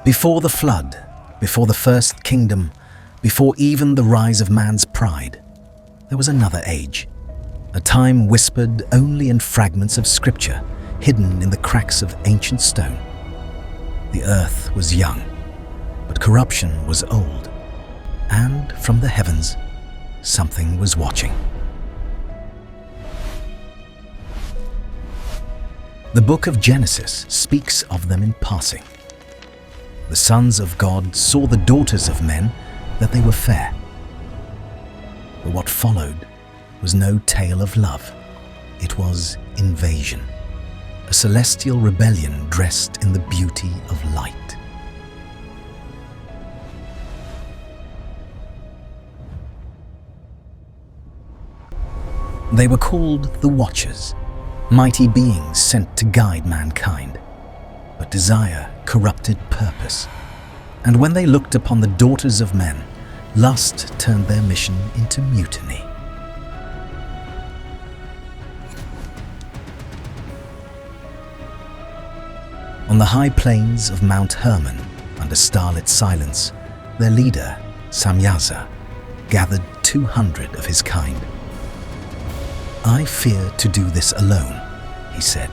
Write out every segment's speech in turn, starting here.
Before the flood, before the first kingdom, before even the rise of man's pride, there was another age, a time whispered only in fragments of scripture, hidden in the cracks of ancient stone. The earth was young, but corruption was old, and from the heavens, something was watching. The book of Genesis speaks of them in passing. The sons of God saw the daughters of men that they were fair. But what followed was no tale of love. It was invasion, a celestial rebellion dressed in the beauty of light. They were called the Watchers, mighty beings sent to guide mankind. But desire corrupted purpose, and when they looked upon the daughters of men, lust turned their mission into mutiny. On the high plains of Mount Hermon, under starlit silence, their leader, Samyaza, gathered 200 of his kind. "I fear to do this alone," he said,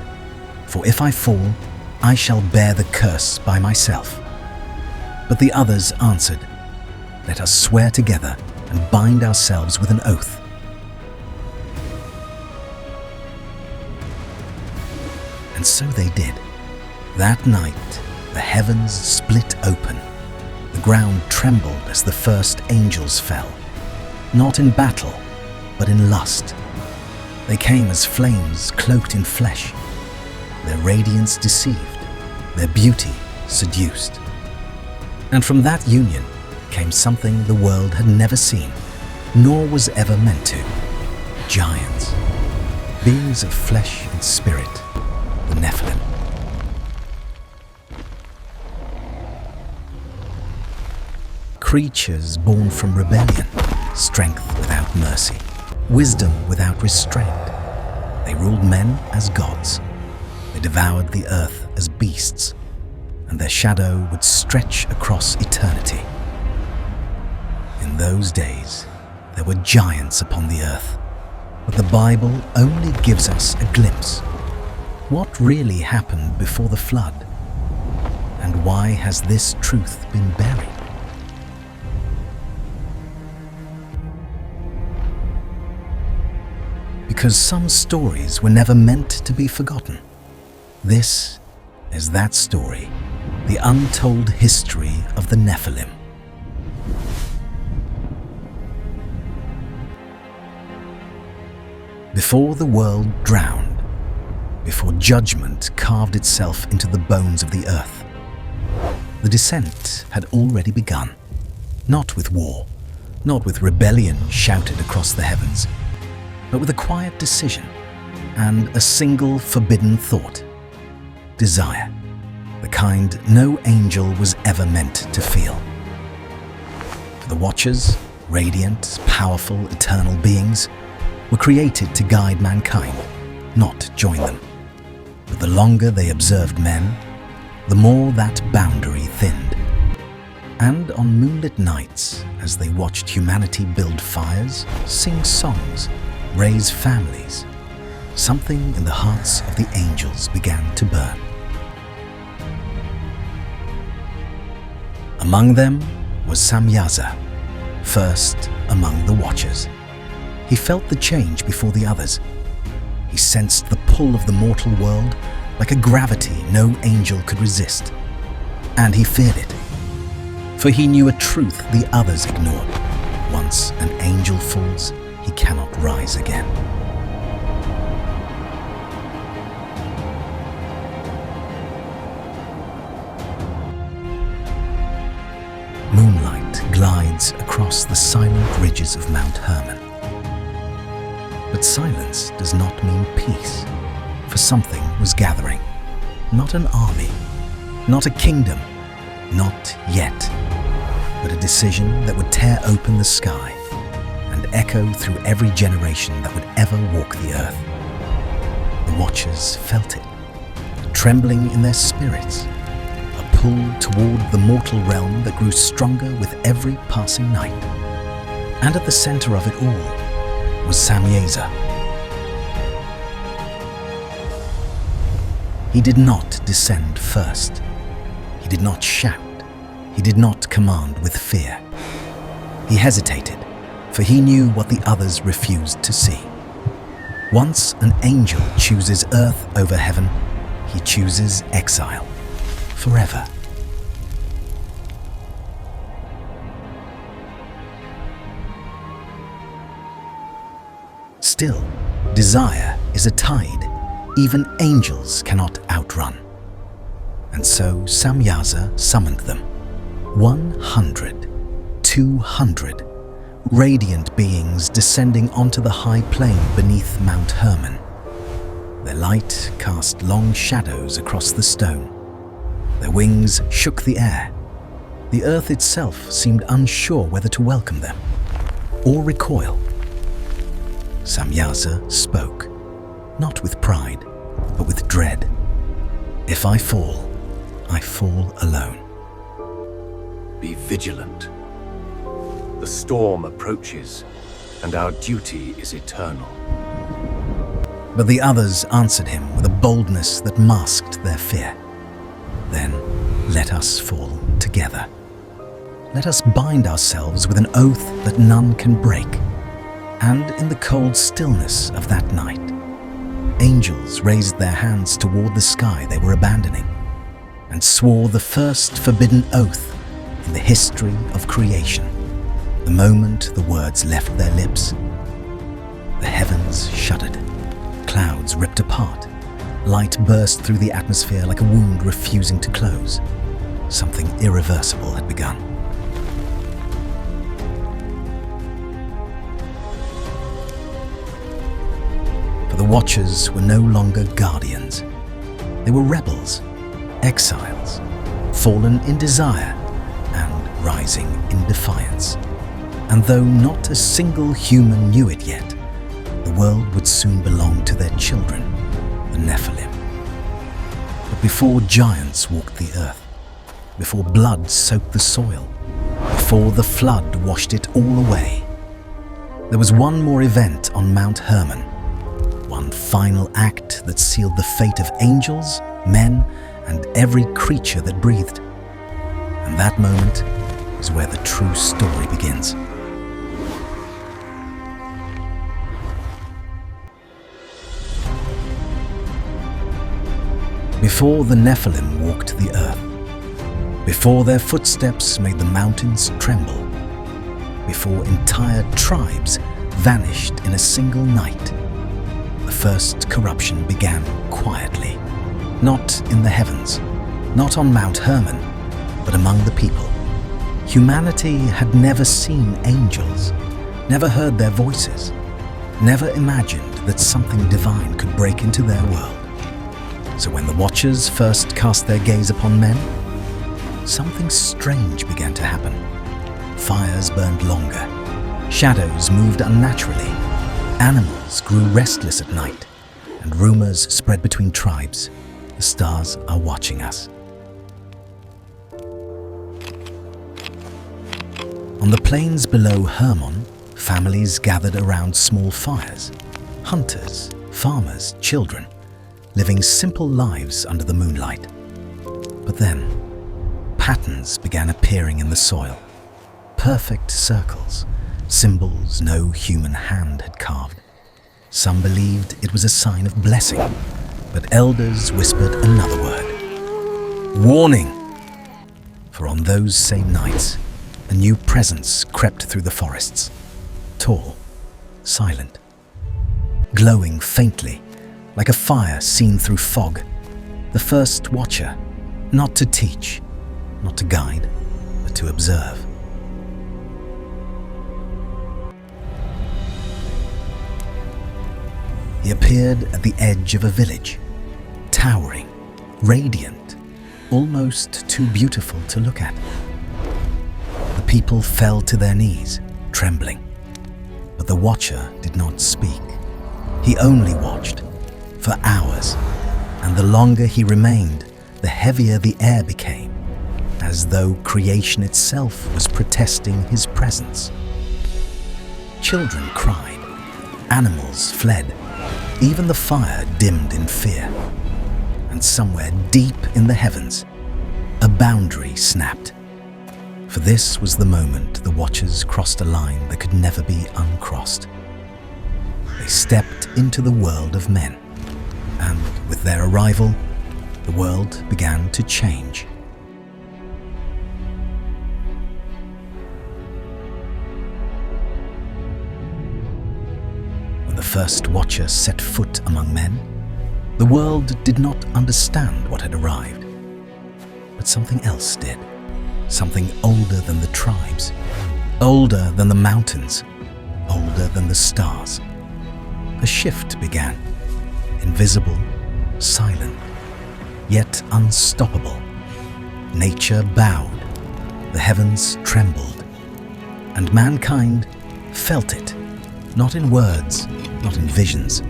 "for if I fall, I shall bear the curse by myself." But the others answered, "Let us swear together and bind ourselves with an oath." And so they did. That night, the heavens split open. The ground trembled as the first angels fell, not in battle, but in lust. They came as flames cloaked in flesh, their radiance deceived, their beauty seduced. And from that union came something the world had never seen, nor was ever meant to. Giants, beings of flesh and spirit, the Nephilim. Creatures born from rebellion, strength without mercy, wisdom without restraint. They ruled men as gods. They devoured the earth as beasts, and their shadow would stretch across eternity. In those days, there were giants upon the earth, but the Bible only gives us a glimpse. What really happened before the flood? And why has this truth been buried? Because some stories were never meant to be forgotten. This is that story, the untold history of the Nephilim. Before the world drowned, before judgment carved itself into the bones of the earth, the descent had already begun. Not with war, not with rebellion shouted across the heavens, but with a quiet decision and a single forbidden thought: desire, the kind no angel was ever meant to feel. For the Watchers, radiant, powerful, eternal beings, were created to guide mankind, not join them. But the longer they observed men, the more that boundary thinned. And on moonlit nights, as they watched humanity build fires, sing songs, raise families, something in the hearts of the angels began to burn. Among them was Samyaza, first among the Watchers. He felt the change before the others. He sensed the pull of the mortal world like a gravity no angel could resist. And he feared it, for he knew a truth the others ignored. Once an angel falls, he cannot rise again. Moonlight glides across the silent ridges of Mount Hermon. But silence does not mean peace, for something was gathering. Not an army, not a kingdom, not yet, but a decision that would tear open the sky and echo through every generation that would ever walk the earth. The Watchers felt it, trembling in their spirits, a pull toward the mortal realm that grew stronger with every passing night. And at the center of it all was Samyaza. He did not descend first. He did not shout. He did not command with fear. He hesitated, for he knew what the others refused to see. Once an angel chooses earth over heaven, he chooses exile, forever. Still, desire is a tide even angels cannot outrun. And so Samyaza summoned them. 100, 200 radiant beings descending onto the high plain beneath Mount Hermon. Their light cast long shadows across the stone. Their wings shook the air. The earth itself seemed unsure whether to welcome them or recoil. Samyaza spoke, not with pride, but with dread. If I fall alone. Be vigilant. The storm approaches, and our duty is eternal. But the others answered him with a boldness that masked their fear. Then let us fall together. Let us bind ourselves with an oath that none can break. And in the cold stillness of that night, angels raised their hands toward the sky they were abandoning and swore the first forbidden oath in the history of creation. The moment the words left their lips, the heavens shuddered, clouds ripped apart, light burst through the atmosphere like a wound refusing to close. Something irreversible had begun. For the Watchers were no longer guardians. They were rebels, exiles, fallen in desire and rising in defiance. And though not a single human knew it yet, the world would soon belong to their children, the Nephilim. But before giants walked the earth, before blood soaked the soil, before the flood washed it all away, there was one more event on Mount Hermon, one final act that sealed the fate of angels, men, and every creature that breathed. And that moment is where the true story begins. Before the Nephilim walked the earth, before their footsteps made the mountains tremble, before entire tribes vanished in a single night, the first corruption began quietly, not in the heavens, not on Mount Hermon, but among the people. Humanity had never seen angels, never heard their voices, never imagined that something divine could break into their world. So when the Watchers first cast their gaze upon men, something strange began to happen. Fires burned longer, shadows moved unnaturally, animals grew restless at night, and rumors spread between tribes. The stars are watching us. On the plains below Hermon, families gathered around small fires. Hunters, farmers, children, living simple lives under the moonlight. But then, patterns began appearing in the soil. Perfect circles, symbols no human hand had carved. Some believed it was a sign of blessing, but elders whispered another word. Warning! For on those same nights, a new presence crept through the forests. Tall, silent, glowing faintly, like a fire seen through fog. The first Watcher, not to teach, not to guide, but to observe. He appeared at the edge of a village, towering, radiant, almost too beautiful to look at. The people fell to their knees, trembling. But the Watcher did not speak. He only watched, for hours, and the longer he remained, the heavier the air became, as though creation itself was protesting his presence. Children cried, animals fled, even the fire dimmed in fear. And somewhere deep in the heavens, a boundary snapped. For this was the moment the Watchers crossed a line that could never be uncrossed. They stepped into the world of men, and with their arrival, the world began to change. When the first Watcher set foot among men, the world did not understand what had arrived. But something else did. Something older than the tribes, older than the mountains, older than the stars. A shift began, invisible, silent, yet unstoppable. Nature bowed, the heavens trembled, and mankind felt it, not in words, not in visions,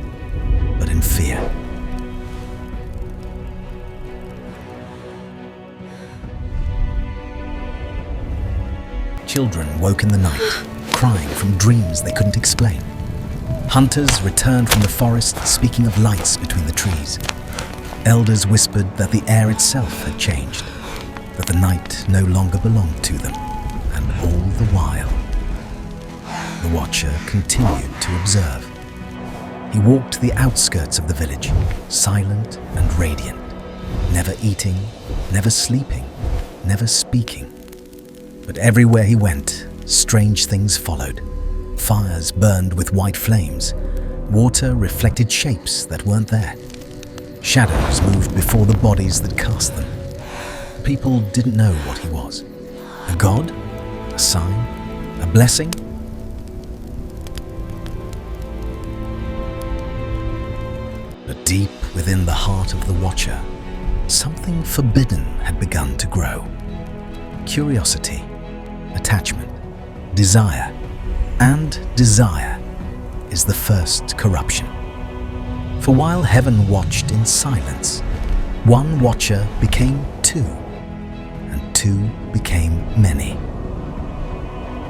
but in fear. Children woke in the night, crying from dreams they couldn't explain. Hunters returned from the forest, speaking of lights between the trees. Elders whispered that the air itself had changed, that the night no longer belonged to them, and all the while, the Watcher continued to observe. He walked the outskirts of the village, silent and radiant, never eating, never sleeping, never speaking. But everywhere he went, strange things followed. Fires burned with white flames. Water reflected shapes that weren't there. Shadows moved before the bodies that cast them. People didn't know what he was. A god? A sign? A blessing? But deep within the heart of the Watcher, something forbidden had begun to grow. Curiosity, attachment, desire, and desire is the first corruption. For while heaven watched in silence, one Watcher became two, and two became many.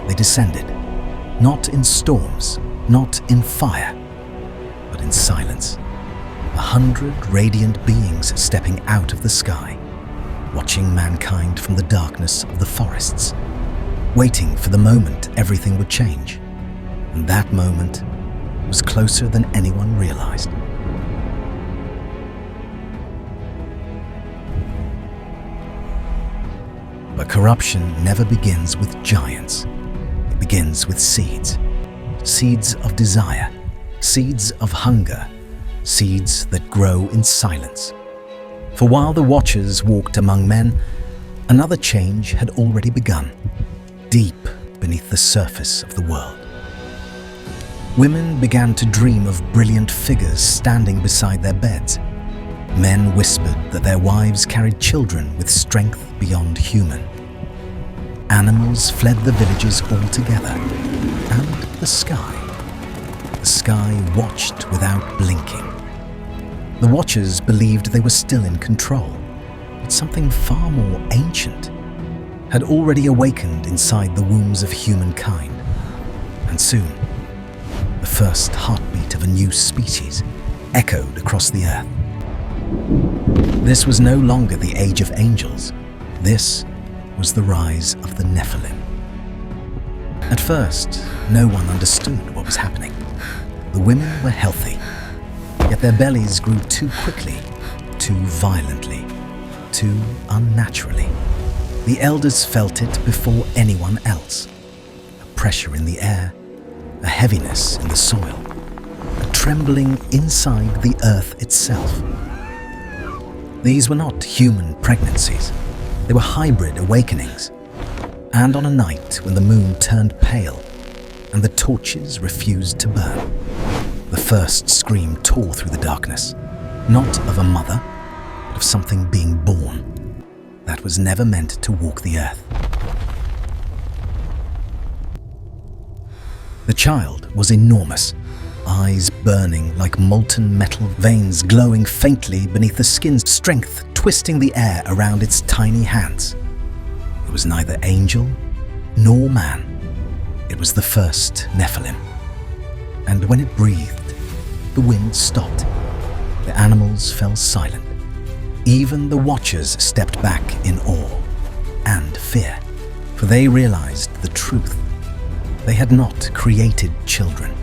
They descended, not in storms, not in fire, but in silence. 100 radiant beings stepping out of the sky, watching mankind from the darkness of the forests, waiting for the moment everything would change. And that moment was closer than anyone realized. But corruption never begins with giants. It begins with seeds. Seeds of desire, seeds of hunger, seeds that grow in silence. For while the Watchers walked among men, another change had already begun, deep beneath the surface of the world. Women began to dream of brilliant figures standing beside their beds. Men whispered that their wives carried children with strength beyond human. Animals fled the villages altogether, and the sky watched without blinking. The Watchers believed they were still in control, but something far more ancient had already awakened inside the wombs of humankind. And soon, the first heartbeat of a new species echoed across the earth. This was no longer the age of angels. This was the rise of the Nephilim. At first, no one understood what was happening. The women were healthy, yet their bellies grew too quickly, too violently, too unnaturally. The elders felt it before anyone else. A pressure in the air, a heaviness in the soil, a trembling inside the earth itself. These were not human pregnancies. They were hybrid awakenings. And on a night when the moon turned pale and the torches refused to burn, the first scream tore through the darkness, not of a mother, but of something being born that was never meant to walk the earth. The child was enormous, eyes burning like molten metal, veins glowing faintly beneath the skin's strength, twisting the air around its tiny hands. It was neither angel nor man. It was the first Nephilim. And when it breathed, the wind stopped. The animals fell silent. Even the watchers stepped back in awe and fear, for they realized the truth. They had not created children.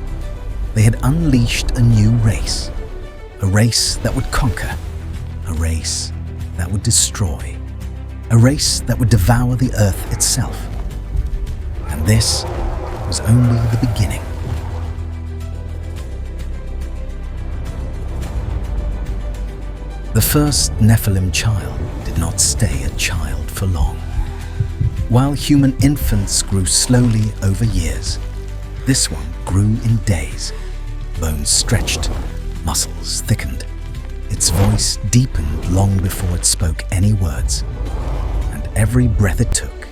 They had unleashed a new race, a race that would conquer, a race that would destroy, a race that would devour the earth itself. And this was only the beginning. The first Nephilim child did not stay a child for long. While human infants grew slowly over years, this one grew in days. Bones stretched, muscles thickened. Its voice deepened long before it spoke any words, and every breath it took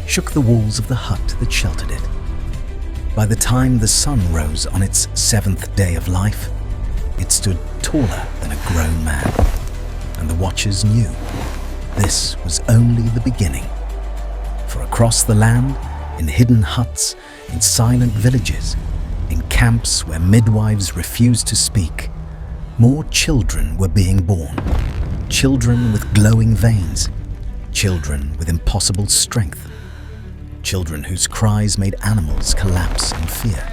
shook the walls of the hut that sheltered it. By the time the sun rose on its 7th day of life, it stood taller than a grown man, and the watchers knew this was only the beginning. For across the land, in hidden huts, in silent villages, in camps where midwives refused to speak, more children were being born. Children with glowing veins, children with impossible strength, children whose cries made animals collapse in fear.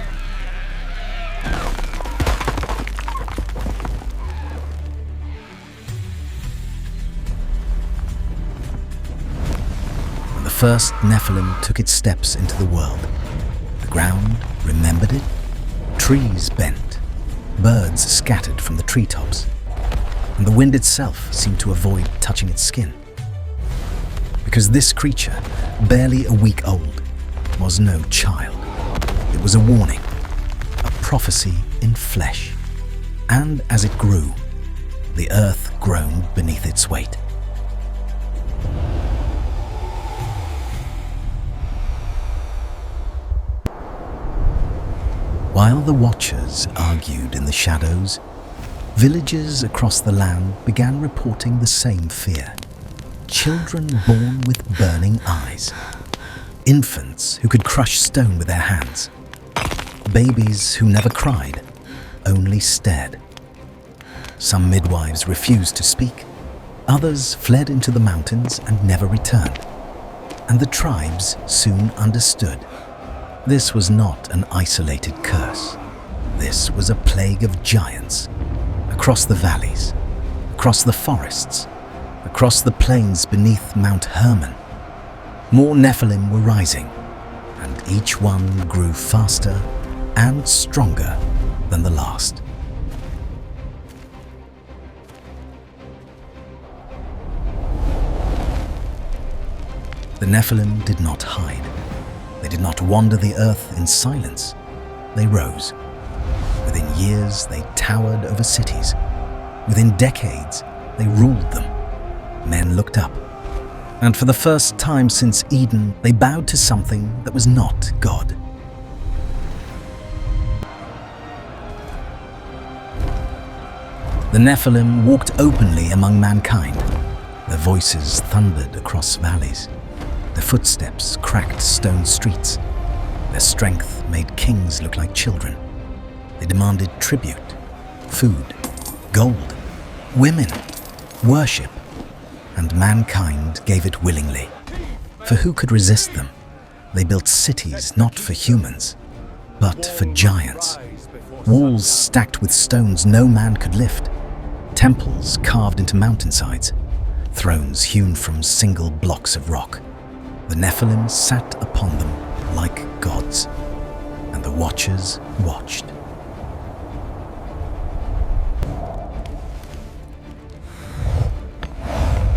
When the first Nephilim took its steps into the world, the ground remembered it. Trees bent, birds scattered from the treetops, and the wind itself seemed to avoid touching its skin. Because this creature, barely a week old, was no child. It was a warning, a prophecy in flesh. And as it grew, the earth groaned beneath its weight. While the watchers argued in the shadows, villagers across the land began reporting the same fear. Children born with burning eyes, infants who could crush stone with their hands, babies who never cried, only stared. Some midwives refused to speak, others fled into the mountains and never returned. And the tribes soon understood. This was not an isolated curse. This was a plague of giants. Across the valleys, across the forests, across the plains beneath Mount Hermon, more Nephilim were rising, and each one grew faster and stronger than the last. The Nephilim did not hide. They did not wander the earth in silence. They rose. Within years, they towered over cities. Within decades, they ruled them. Men looked up. And for the first time since Eden, they bowed to something that was not God. The Nephilim walked openly among mankind. Their voices thundered across valleys. Their footsteps cracked stone streets. Their strength made kings look like children. They demanded tribute, food, gold, women, worship, and mankind gave it willingly. For who could resist them? They built cities not for humans, but for giants. Walls stacked with stones no man could lift. Temples carved into mountainsides. Thrones hewn from single blocks of rock. The Nephilim sat upon them like gods, and the watchers watched.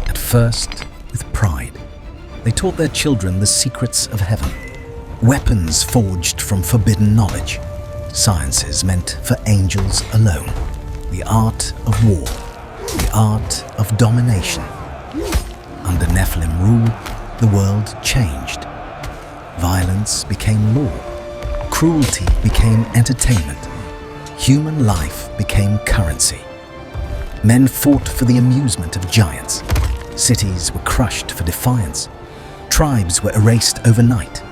At first, with pride, they taught their children the secrets of heaven, weapons forged from forbidden knowledge, sciences meant for angels alone, the art of war, the art of domination. Under Nephilim rule, the world changed. Violence became law. Cruelty became entertainment. Human life became currency. Men fought for the amusement of giants. Cities were crushed for defiance. Tribes were erased overnight.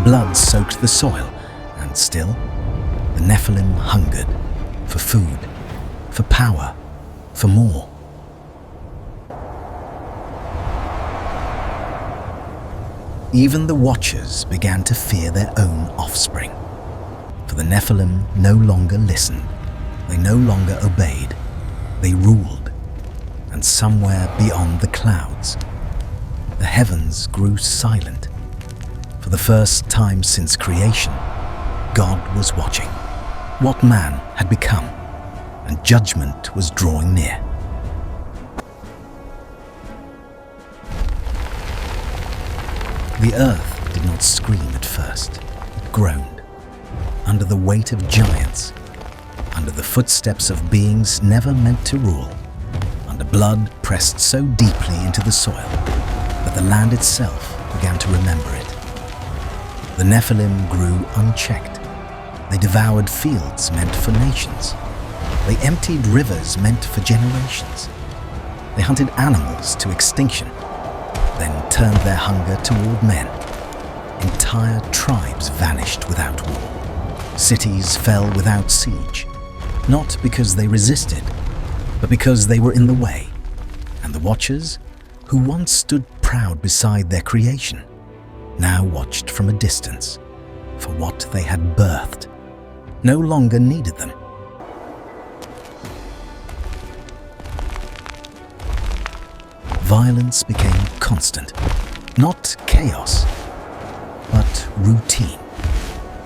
Blood soaked the soil, and still, the Nephilim hungered for food, for power, for more. Even the Watchers began to fear their own offspring, for the Nephilim no longer listened, they no longer obeyed, they ruled, and somewhere beyond the clouds, the heavens grew silent. For the first time since creation, God was watching what man had become, and judgment was drawing near. The earth did not scream at first. It groaned under the weight of giants, under the footsteps of beings never meant to rule, under blood pressed so deeply into the soil that the land itself began to remember it. The Nephilim grew unchecked. They devoured fields meant for nations. They emptied rivers meant for generations. They hunted animals to extinction, then turned their hunger toward men. Entire tribes vanished without war. Cities fell without siege, not because they resisted, but because they were in the way. And the Watchers, who once stood proud beside their creation, now watched from a distance, for what they had birthed no longer needed them. Violence became constant, not chaos, but routine.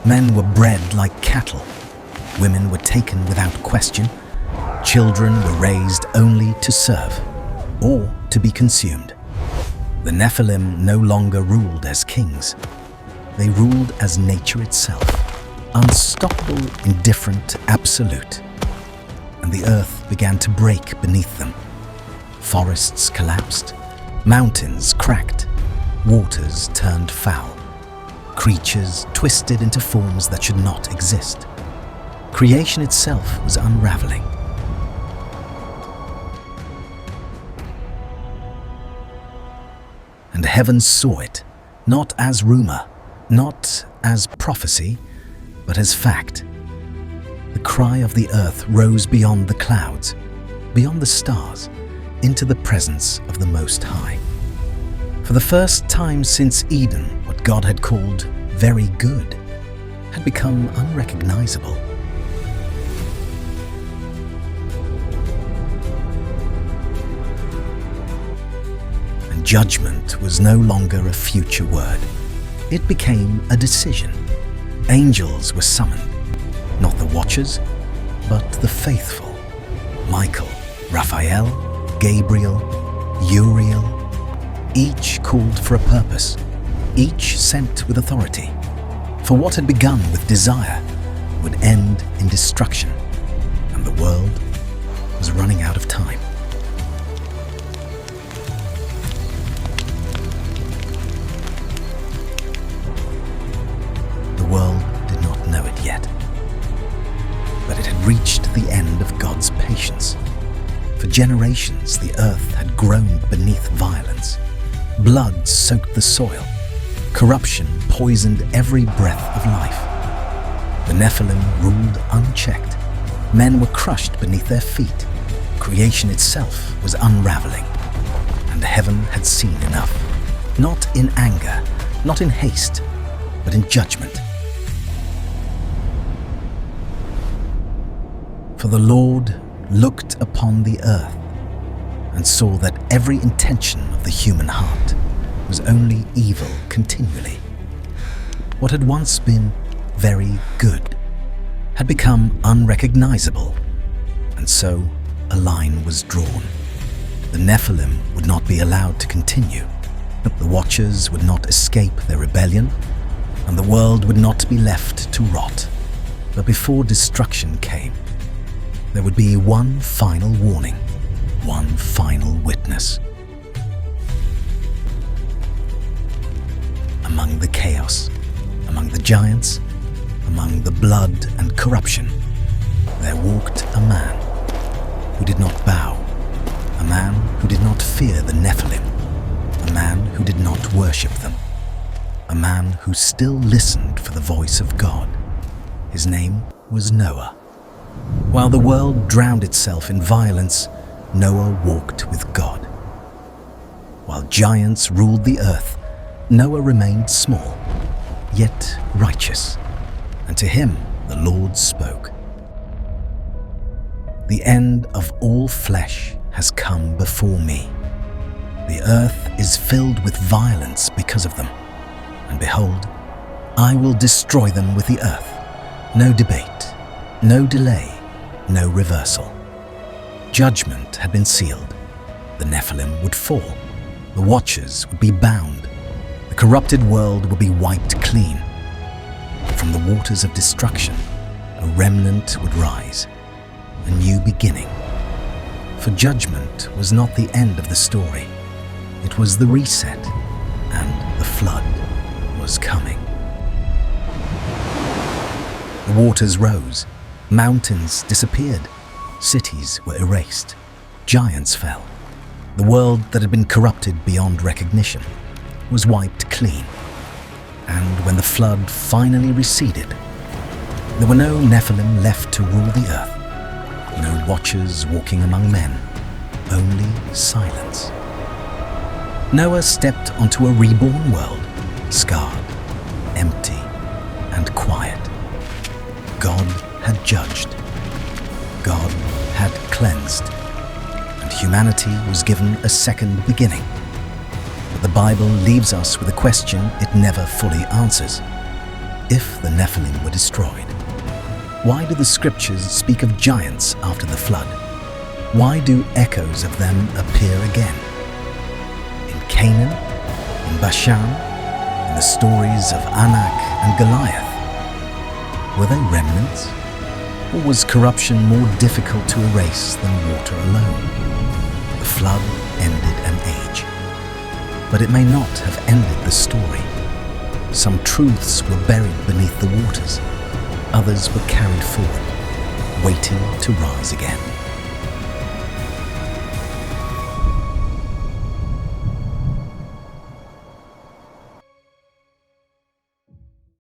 Men were bred like cattle. Women were taken without question. Children were raised only to serve, or to be consumed. The Nephilim no longer ruled as kings. They ruled as nature itself, unstoppable, indifferent, absolute. And the earth began to break beneath them. Forests collapsed, mountains cracked, waters turned foul. Creatures twisted into forms that should not exist. Creation itself was unraveling. And heaven saw it, not as rumor, not as prophecy, but as fact. The cry of the earth rose beyond the clouds, beyond the stars, into the presence of the Most High. For the first time since Eden, what God had called very good had become unrecognizable. And judgment was no longer a future word. It became a decision. Angels were summoned, not the Watchers, but the faithful. Michael, Raphael, Gabriel, Uriel, each called for a purpose, each sent with authority. For what had begun with desire would end in destruction, and the world was running out of time. The world did not know it yet, but it had reached the end of God's patience. For generations, the earth had groaned beneath violence. Blood soaked the soil. Corruption poisoned every breath of life. The Nephilim ruled unchecked. Men were crushed beneath their feet. Creation itself was unraveling. And heaven had seen enough. Not in anger, not in haste, but in judgment. For the Lord looked upon the earth and saw that every intention of the human heart was only evil continually. What had once been very good had become unrecognizable, and so a line was drawn. The Nephilim would not be allowed to continue. The Watchers would not escape their rebellion, and the world would not be left to rot. But before destruction came, there would be one final warning, one final witness. Among the chaos, among the giants, among the blood and corruption, there walked a man who did not bow, a man who did not fear the Nephilim, a man who did not worship them, a man who still listened for the voice of God. His name was Noah. While the world drowned itself in violence, Noah walked with God. While giants ruled the earth, Noah remained small, yet righteous, and to him the Lord spoke. The end of all flesh has come before me. The earth is filled with violence because of them, and behold, I will destroy them with the earth. No debate, no delay, no reversal. Judgment had been sealed. The Nephilim would fall. The Watchers would be bound. The corrupted world would be wiped clean. From the waters of destruction, a remnant would rise, a new beginning. For judgment was not the end of the story. It was the reset, and the flood was coming. The waters rose, mountains disappeared, cities were erased, giants fell. The world that had been corrupted beyond recognition was wiped clean. And when the flood finally receded, there were no Nephilim left to rule the earth, no watchers walking among men, only silence. Noah stepped onto a reborn world, scarred, empty, and quiet. God had judged. God had cleansed. And humanity was given a second beginning. But the Bible leaves us with a question it never fully answers. If the Nephilim were destroyed, why do the scriptures speak of giants after the flood? Why do echoes of them appear again? In Canaan, in Bashan, in the stories of Anak and Goliath? Were they remnants? Or was corruption more difficult to erase than water alone? The flood ended an age. But it may not have ended the story. Some truths were buried beneath the waters. Others were carried forward, waiting to rise again.